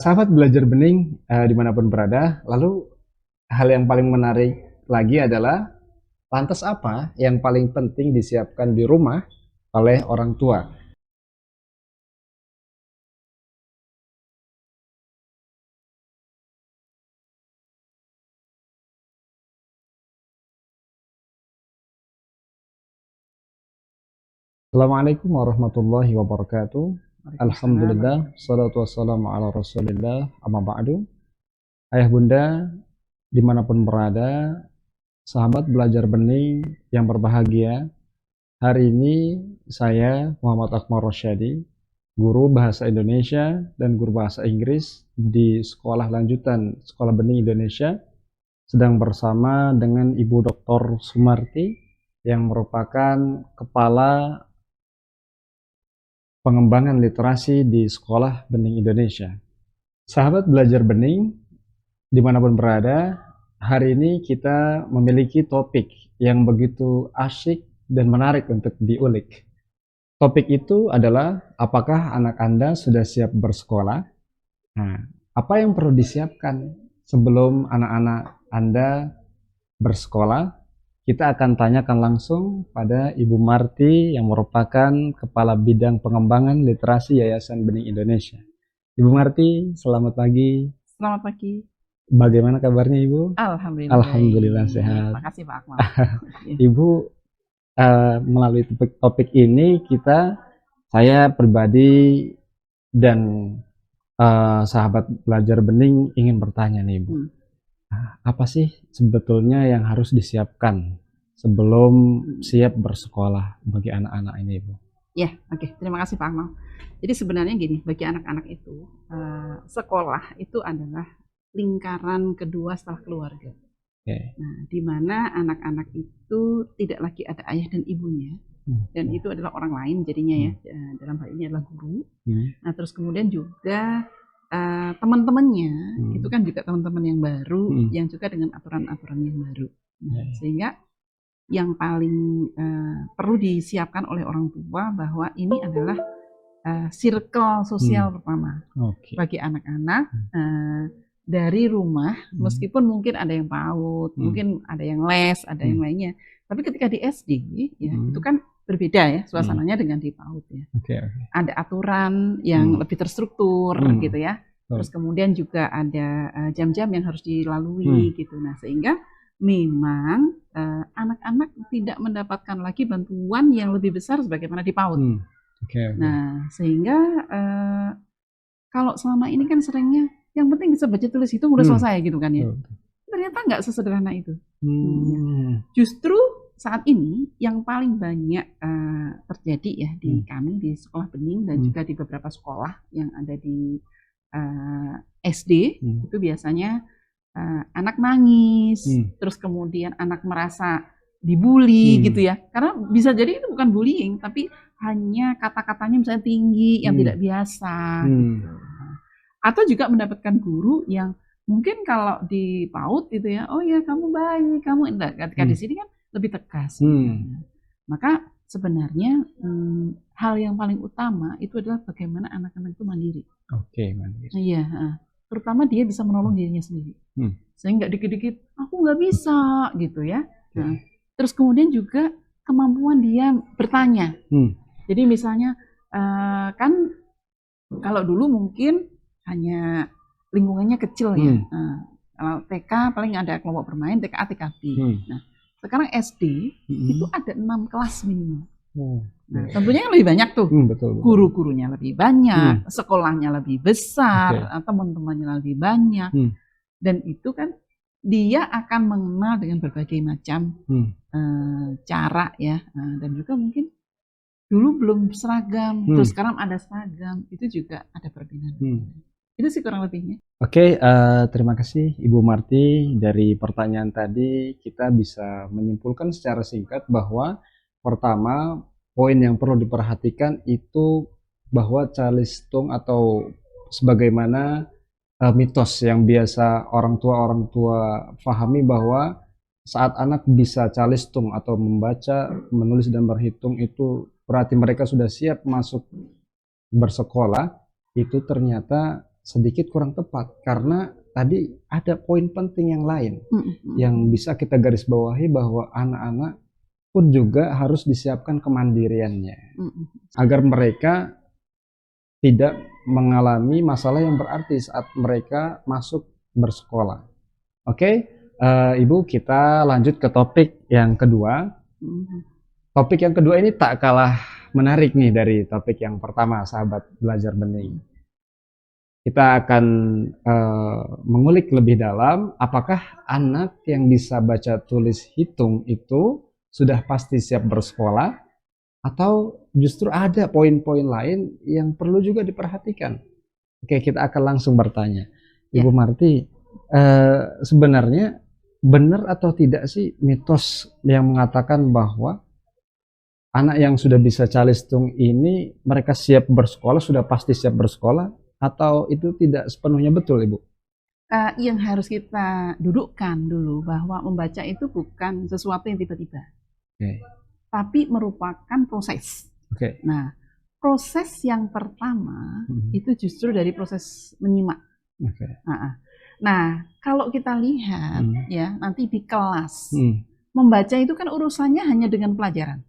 Sahabat belajar bening dimanapun berada, lalu hal yang paling menarik lagi adalah lantas apa yang paling penting disiapkan di rumah oleh orang tua? Assalamualaikum warahmatullahi wabarakatuh. Waalaikumsalam. Alhamdulillah, salatu wassalamu ala rasulillah, amma ba'du. Ayah bunda, dimanapun berada, sahabat belajar bening yang berbahagia, hari ini saya Muhammad Akmal Rosyadi, guru bahasa Indonesia dan guru bahasa Inggris di Sekolah Lanjutan Sekolah Bening Indonesia, sedang bersama dengan Ibu Dr. Sumarti yang merupakan Kepala Pengembangan Literasi di Sekolah Bening Indonesia. Sahabat belajar bening, dimanapun berada, hari ini kita memiliki topik yang begitu asyik dan menarik untuk diulik. Topik itu adalah apakah anak Anda sudah siap bersekolah? Nah, apa yang perlu disiapkan sebelum anak-anak Anda bersekolah? Kita akan tanyakan langsung pada Ibu Marti yang merupakan Kepala Bidang Pengembangan Literasi Yayasan Bening Indonesia. Ibu Marti, selamat pagi. Selamat pagi. Bagaimana kabarnya Ibu? Alhamdulillah. Alhamdulillah sehat. Makasih Pak Akmal. Ibu, melalui topik ini saya pribadi dan sahabat belajar bening ingin bertanya nih Ibu. Apa sih sebetulnya yang harus disiapkan sebelum siap bersekolah bagi anak-anak ini Ibu? Ya, oke. Terima kasih Pak Akmal. Jadi sebenarnya gini, bagi anak-anak itu, sekolah itu adalah lingkaran kedua setelah keluarga. Nah, di mana anak-anak itu tidak lagi ada ayah dan ibunya, dan itu adalah orang lain jadinya ya, dalam hal ini adalah guru. Nah, terus kemudian juga teman-temannya itu kan juga teman-teman yang baru, yang juga dengan aturan-aturan yang baru. Nah, sehingga yang paling perlu disiapkan oleh orang tua bahwa ini adalah circle sosial pertama bagi anak-anak dari rumah, meskipun mungkin ada yang PAUD, mungkin ada yang les, ada yang lainnya. Tapi ketika di SD, ya itu kan berbeda ya suasananya dengan di PAUD ya. Ada aturan yang lebih terstruktur gitu ya. Terus kemudian juga ada jam-jam yang harus dilalui gitu. Nah, sehingga memang anak-anak tidak mendapatkan lagi bantuan yang lebih besar sebagaimana di PAUD. Nah, sehingga kalau selama ini kan seringnya yang penting bisa baca tulis hitung udah selesai gitu kan ya. Ternyata nggak sesederhana itu. Justru saat ini yang paling banyak terjadi ya di kami di sekolah bening dan juga di beberapa sekolah yang ada di SD itu biasanya anak nangis, terus kemudian anak merasa dibully gitu ya. Karena bisa jadi itu bukan bullying, tapi hanya kata-katanya misalnya tinggi yang tidak biasa. Gitu. Atau juga mendapatkan guru yang mungkin kalau di PAUD gitu ya, oh ya kamu baik, kamu enggak. Ketika di sini kan lebih tegas. Maka sebenarnya hal yang paling utama itu adalah bagaimana anak-anak itu mandiri. Mandiri. Iya, terutama dia bisa menolong dirinya sendiri. Saya nggak dikit-dikit, aku nggak bisa gitu ya. Nah, terus kemudian juga kemampuan dia bertanya. Jadi misalnya kan kalau dulu mungkin hanya lingkungannya kecil ya. Kalau TK paling ada kelompok bermain, TKA, TKB. Nah, sekarang SD itu ada 6 kelas minimal. Nah, tentunya lebih banyak tuh. Guru-gurunya lebih banyak, sekolahnya lebih besar, teman-temannya lebih banyak. Dan itu kan dia akan mengenal dengan berbagai macam cara ya. Dan juga mungkin dulu belum seragam, terus sekarang ada seragam, itu juga ada perbedaan. Itu sih kurang lebihnya. Terima kasih Ibu Marti. Dari pertanyaan tadi kita bisa menyimpulkan secara singkat bahwa pertama poin yang perlu diperhatikan itu bahwa calistung atau sebagaimana mitos yang biasa orang tua pahami bahwa saat anak bisa calistung atau membaca, menulis dan berhitung itu berarti mereka sudah siap masuk bersekolah, itu ternyata sedikit kurang tepat karena tadi ada poin penting yang lain yang bisa kita garis bawahi bahwa anak-anak pun juga harus disiapkan kemandiriannya agar mereka tidak mengalami masalah yang berarti saat mereka masuk bersekolah. Oke, Ibu, kita lanjut ke topik yang kedua. Topik yang kedua ini tak kalah menarik nih dari topik yang pertama, sahabat belajar bening. Kita akan mengulik lebih dalam apakah anak yang bisa baca tulis hitung itu sudah pasti siap bersekolah atau justru ada poin-poin lain yang perlu juga diperhatikan. Oke, kita akan langsung bertanya. Ibu Marti, sebenarnya benar atau tidak sih mitos yang mengatakan bahwa anak yang sudah bisa calistung ini mereka siap bersekolah, sudah pasti siap bersekolah, atau itu tidak sepenuhnya betul, Ibu? Yang harus kita dudukkan dulu bahwa membaca itu bukan sesuatu yang tiba-tiba, tapi merupakan proses. Nah, proses yang pertama itu justru dari proses menyimak. Nah, kalau kita lihat ya nanti di kelas, membaca itu kan urusannya hanya dengan pelajaran.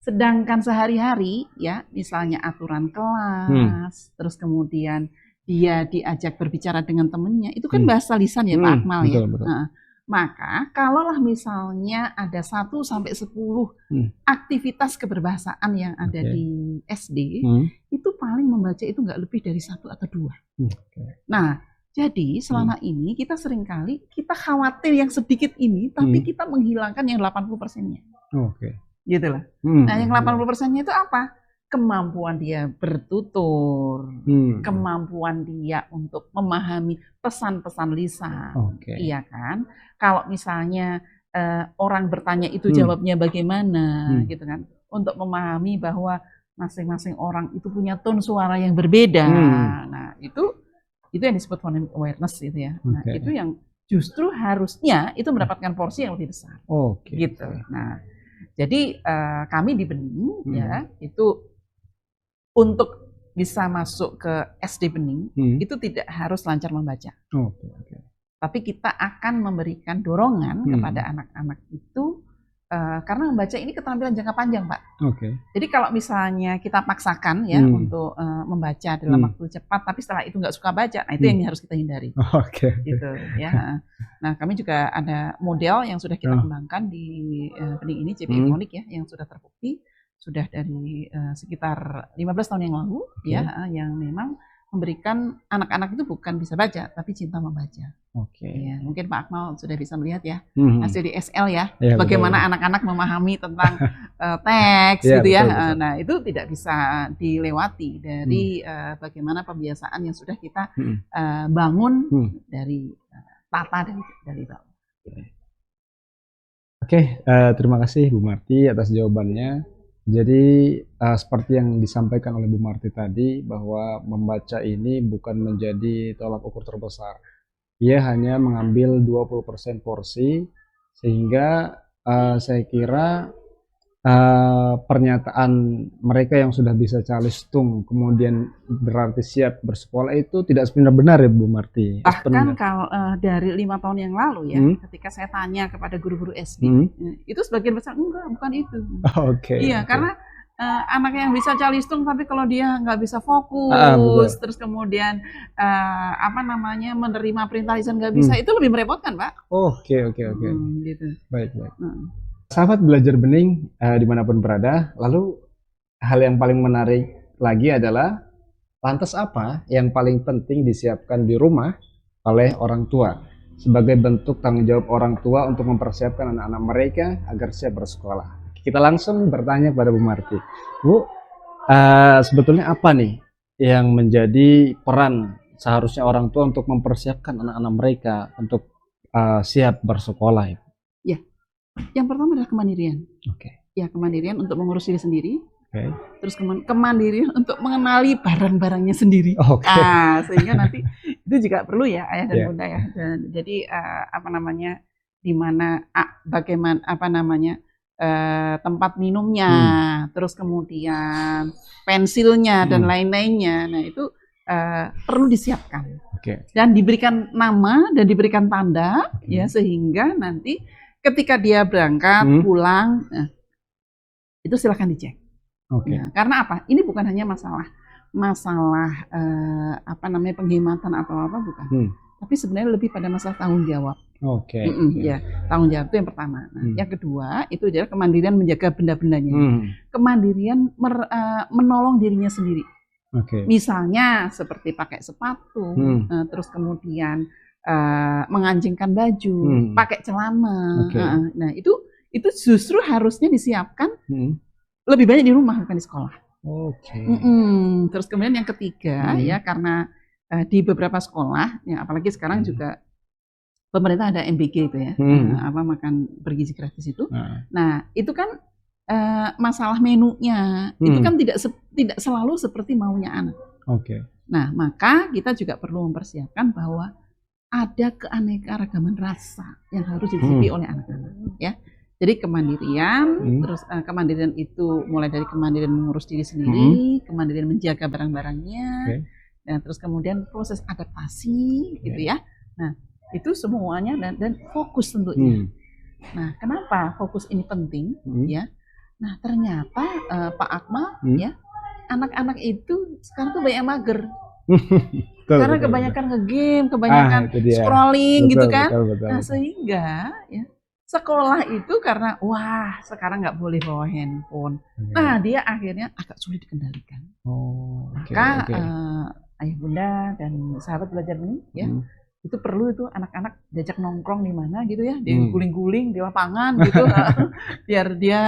Sedangkan sehari-hari ya misalnya aturan kelas, terus kemudian dia diajak berbicara dengan temennya, itu kan bahasa lisan ya Pak Akmal ya. Betul. Maka kalaulah misalnya ada 1 sampai 10 aktivitas keberbahasaan yang ada di SD, itu paling membaca itu nggak lebih dari 1 atau 2. Nah, jadi selama ini kita seringkali kita khawatir yang sedikit ini, tapi kita menghilangkan yang 80%-nya. Gitu lah. Nah, yang 80%-nya itu apa? Kemampuan dia bertutur, kemampuan dia untuk memahami pesan-pesan lisan, iya kan? Kalau misalnya orang bertanya itu jawabnya bagaimana, gitu kan? Untuk memahami bahwa masing-masing orang itu punya tone suara yang berbeda. Nah, itu yang disebut phonemic awareness gitu ya. Nah, itu yang justru harusnya itu mendapatkan porsi yang lebih besar. Gitu. Nah, jadi kami di Bening ya itu untuk bisa masuk ke SD Bening itu tidak harus lancar membaca. Tapi kita akan memberikan dorongan kepada anak-anak itu karena membaca ini keterampilan jangka panjang, Pak. Jadi kalau misalnya kita paksakan ya untuk membaca dalam waktu cepat, tapi setelah itu nggak suka baca, nah itu yang harus kita hindari. Gitu ya. Nah, kami juga ada model yang sudah kita kembangkan di Bening ini, JPI Phonic ya, yang sudah terbukti sudah dari sekitar 15 tahun yang lalu ya, yang memang memberikan anak-anak itu bukan bisa baca, tapi cinta membaca. Ya, mungkin Pak Akmal sudah bisa melihat ya hasil di SL ya, bagaimana anak-anak memahami tentang teks gitu ya. Betul. Nah, itu tidak bisa dilewati dari bagaimana pembiasaan yang sudah kita bangun dari tata dari bawah. Terima kasih Bu Marti atas jawabannya. Jadi seperti yang disampaikan oleh Bu Marti tadi bahwa membaca ini bukan menjadi tolak ukur terbesar. Ia hanya mengambil 20% porsi sehingga saya kira pernyataan mereka yang sudah bisa calistung kemudian berarti siap bersekolah itu tidak benar-benar ya Bu Marti. Bahkan kalau dari 5 tahun yang lalu ya, ketika saya tanya kepada guru-guru SD, itu sebagian besar enggak, bukan itu. Iya, karena anak yang bisa calistung tapi kalau dia nggak bisa fokus, terus kemudian menerima perintah lisan nggak bisa, itu lebih merepotkan, Pak. Gitu. Baik. Sahabat belajar bening dimanapun berada, lalu hal yang paling menarik lagi adalah lantas apa yang paling penting disiapkan di rumah oleh orang tua sebagai bentuk tanggung jawab orang tua untuk mempersiapkan anak-anak mereka agar siap bersekolah. Kita langsung bertanya kepada Bu Marti. Bu, sebetulnya apa nih yang menjadi peran seharusnya orang tua untuk mempersiapkan anak-anak mereka untuk siap bersekolah? Ya. Yang pertama adalah kemandirian. Ya, kemandirian untuk mengurus diri sendiri. Terus kemandirian untuk mengenali barang-barangnya sendiri. Sehingga nanti itu juga perlu ya ayah dan bunda ya. Dan jadi di mana bagaimana tempat minumnya, terus kemudian pensilnya dan lain-lainnya. Nah, itu perlu disiapkan Oke. dan diberikan nama dan diberikan tanda ya, sehingga nanti ketika dia berangkat pulang itu silahkan dicek. Oke. Nah, karena apa? Ini bukan hanya masalah apa namanya penghematan atau apa, bukan. Tapi sebenarnya lebih pada masalah tanggung jawab. Oke. Ya, tanggung jawab itu yang pertama. Nah, yang kedua itu adalah kemandirian menjaga benda-bendanya. Kemandirian menolong dirinya sendiri. Misalnya seperti pakai sepatu, terus kemudian mengancingkan baju, pakai celana. Nah, itu justru harusnya disiapkan lebih banyak di rumah bukan di sekolah. Terus kemudian yang ketiga ya, karena di beberapa sekolah, ya apalagi sekarang juga pemerintah ada MBG itu ya, makan bergizi gratis itu. Nah itu kan masalah menunya itu kan tidak selalu seperti maunya anak. Nah maka kita juga perlu mempersiapkan bahwa ada keanekaragaman rasa yang harus dicicipi oleh anak-anak ya. Jadi kemandirian, terus kemandirian itu mulai dari kemandirian mengurus diri sendiri, kemandirian menjaga barang-barangnya, dan terus kemudian proses adaptasi gitu ya. Nah itu semuanya dan fokus tentunya. Nah kenapa fokus ini penting ya? Nah ternyata Pak Akmal ya, anak-anak itu sekarang tuh banyak yang mager. Karena kebanyakan nge-game, kebanyakan scrolling gitu kan. Nah sehingga ya sekolah itu karena wah sekarang nggak boleh bawa handphone. Nah dia akhirnya agak sulit dikendalikan. Maka ayah bunda dan sahabat belajar benih ya, itu perlu itu anak-anak diajak nongkrong di mana gitu ya, di guling-guling di lapangan gitu, biar dia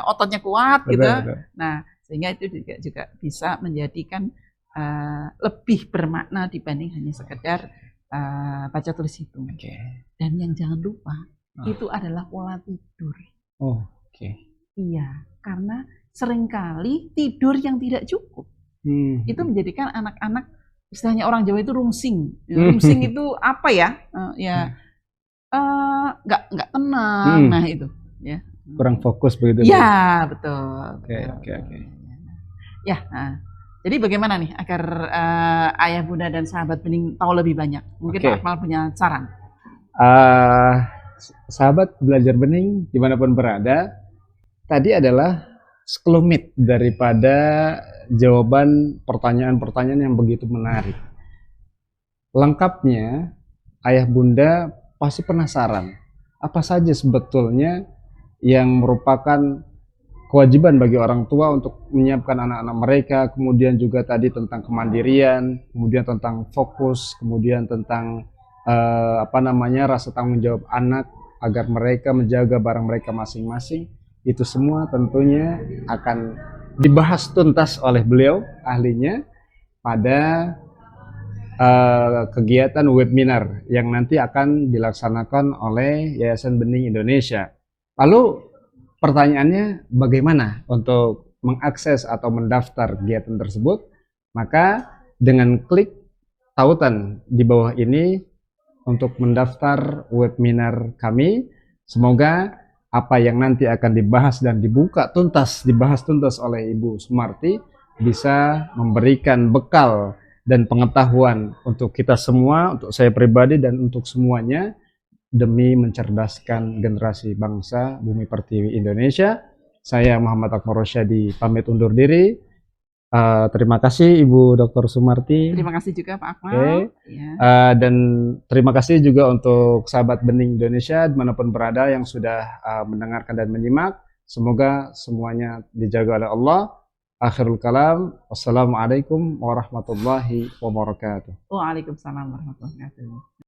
ototnya kuat gitu. Nah sehingga itu juga bisa menjadikan lebih bermakna dibanding hanya sekedar baca tulis hitung. Dan yang jangan lupa itu adalah pola tidur. Iya, karena seringkali tidur yang tidak cukup itu menjadikan anak-anak, istilahnya orang Jawa itu rungsing. Rungsing itu apa ya? Nggak tenang. Nah itu ya. Kurang fokus begitu. Ya betul. Oke. Ya, jadi bagaimana nih agar ayah bunda dan sahabat bening tahu lebih banyak? Mungkin Pak Akmal punya saran. Sahabat belajar bening dimanapun berada, tadi adalah sekelumit daripada jawaban pertanyaan-pertanyaan yang begitu menarik. Lengkapnya, ayah bunda pasti penasaran apa saja sebetulnya yang merupakan kewajiban bagi orang tua untuk menyiapkan anak-anak mereka, kemudian juga tadi tentang kemandirian, kemudian tentang fokus, kemudian tentang rasa tanggung jawab anak agar mereka menjaga barang mereka masing-masing. Itu semua tentunya akan dibahas tuntas oleh beliau ahlinya pada kegiatan webinar yang nanti akan dilaksanakan oleh Yayasan Bening Indonesia. Lalu pertanyaannya bagaimana untuk mengakses atau mendaftar kegiatan tersebut? Maka dengan klik tautan di bawah ini untuk mendaftar webinar kami. Semoga apa yang nanti akan dibahas dan dibahas tuntas oleh Ibu Sumarti bisa memberikan bekal dan pengetahuan untuk kita semua, untuk saya pribadi dan untuk semuanya, demi mencerdaskan generasi bangsa Bumi Pertiwi Indonesia. Saya Muhammad Akmal Rosyadi pamit undur diri. Terima kasih Ibu Dr. Sumarti. Terima kasih juga Pak Akmal. Dan terima kasih juga untuk sahabat Bening Indonesia dimanapun berada yang sudah mendengarkan dan menyimak. Semoga semuanya dijaga oleh Allah. Akhirul kalam. Wassalamualaikum warahmatullahi wabarakatuh. Waalaikumsalam warahmatullahi wabarakatuh.